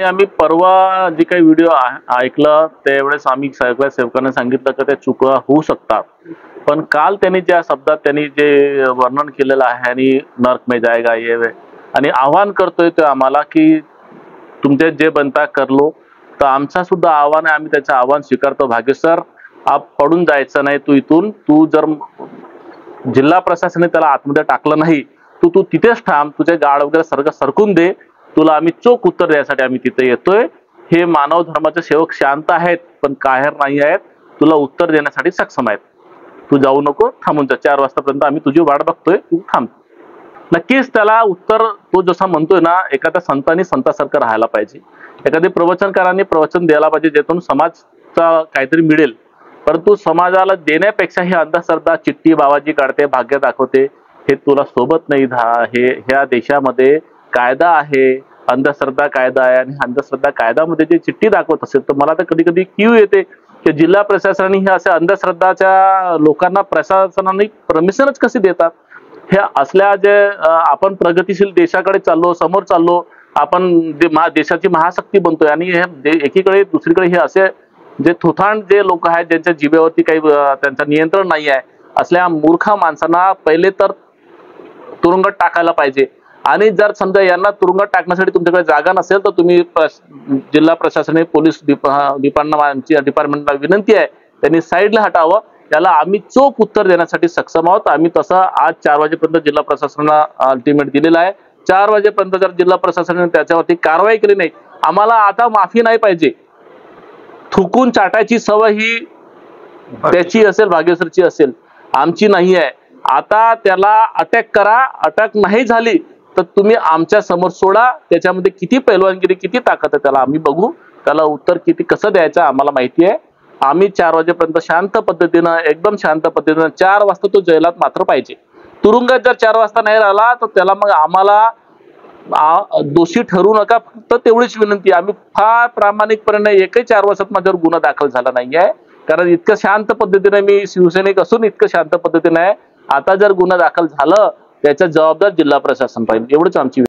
आम्ही परवा जे काही व्हिडिओ ऐकलं त्यावेळेस आम्ही सगळ्या सेवकांना सांगितलं की त्या चुका होऊ शकतात, पण काल त्यांनी ज्या शब्दात त्यांनी जे वर्णन केलेलं आहे आणि नर्क में जाएगा ये आणि आव्हान करतोय ते आम्हाला की तुमचे जे बनता कर लो, तर आमचा सुद्धा आव्हान आहे, आम्ही त्याचं आव्हान स्वीकारतो. भाग्यसर आप पडून जायचं नाही, तू इथून तू जर जिल्हा प्रशासनाने त्याला आतमध्ये टाकलं नाही, तू तिथेच थांब, तुझे गाड वगैरे सरकून दे, तुला आम्ही चोख उत्तर द्यायसाठी आम्ही तिथे येतोय. हे मानव धर्माचे सेवक शांत आहेत पण काहेर नाही आहेत, तुला उत्तर देण्यासाठी सक्षम आहेत. तू जाऊ नको, थांबून जा, 4 वाजतापर्यंत आम्ही तुझी वाट बघतोय, तू थांब. नक्कीच त्याला उत्तर तो जसा म्हणतोय ना, एखाद्या संतांनी संतासारखं राहायला पाहिजे, एखाद्या प्रवचनकारांनी प्रवचन द्यायला पाहिजे ज्यातून समाजचा काहीतरी मिळेल. परंतु समाजाला देण्यापेक्षा ही अंधश्रद्धा चिठ्ठी बाबाजी काढते, भाग्य दाखवते, हे तुला सोबत नाही. हे ह्या देशामध्ये कायदा आहे, अंधश्रद्धा कायदा आहे, आणि अंधश्रद्धा कायद्यामध्ये जे चिठ्ठी दाखवत असेल तर मला तर कधी कधी क्यू येते की जिल्हा प्रशासनाने हे अशा अंधश्रद्धाच्या लोकांना प्रशासनाने परमिशनच कशी देतात. हे असल्या जे आपण प्रगतीशील देशाकडे चाललो, समोर चाललो, आपण देशाची महाशक्ती बनतोय, आणि हे एकीकडे दुसरीकडे हे असे जे थोथांड जे लोक आहेत ज्यांच्या जिभेवरती काही त्यांचं नियंत्रण नाही आहे, असल्या मूर्ख माणसांना पहिले तर तुरुंगात टाकायला पाहिजे. आणि जर समजा यांना तुरुंगात टाकण्यासाठी तुमच्याकडे जागा नसेल तर तुम्ही जिल्हा प्रशासनाने पोलीस डिपार्टमेंटला विनंती आहे, त्यांनी साईडला हटावं. त्याला आम्ही चोख उत्तर देण्यासाठी सक्षम आहोत. आम्ही तसं आज 4 वाजेपर्यंत जिल्हा प्रशासनाला अल्टिमेट दिलेला आहे. 4 वाजेपर्यंत जर जिल्हा प्रशासनाने त्याच्यावरती कारवाई केली नाही, आम्हाला आता माफी नाही पाहिजे. थुकून चाटायची सवय ही त्याची असेल, भाग्यसरची असेल, आमची नाही आहे. आता त्याला अटक करा, अटक नाही झाली तर तुम्ही आमच्या समोर सोडा, त्याच्यामध्ये किती पैलवानगिरी किती ताकद आहे त्याला आम्ही बघू, त्याला उत्तर किती कसं द्यायचं आम्हाला माहिती आहे. आम्ही 4 वाजेपर्यंत शांत पद्धतीनं, एकदम शांत पद्धतीनं, 4 वाजता तो जेलात मात्र पाहिजे. तुरुंगात जर 4 वाजता नाही राहिला तर त्याला मग आम्हाला दोषी ठरवू नका, फक्त तेवढीच विनंती. आम्ही फार प्रामाणिकपणे एकही 4 वर्षात माझ्यावर गुन्हा दाखल झाला नाहीये, कारण इतकं शांत पद्धतीने मी शिवसैनिक असून इतकं शांत पद्धतीने आहे. आता जर गुन्हा दाखल झालं त्याचा जबाबदार जिल्हा प्रशासन पाहिजे, एवढंच आमची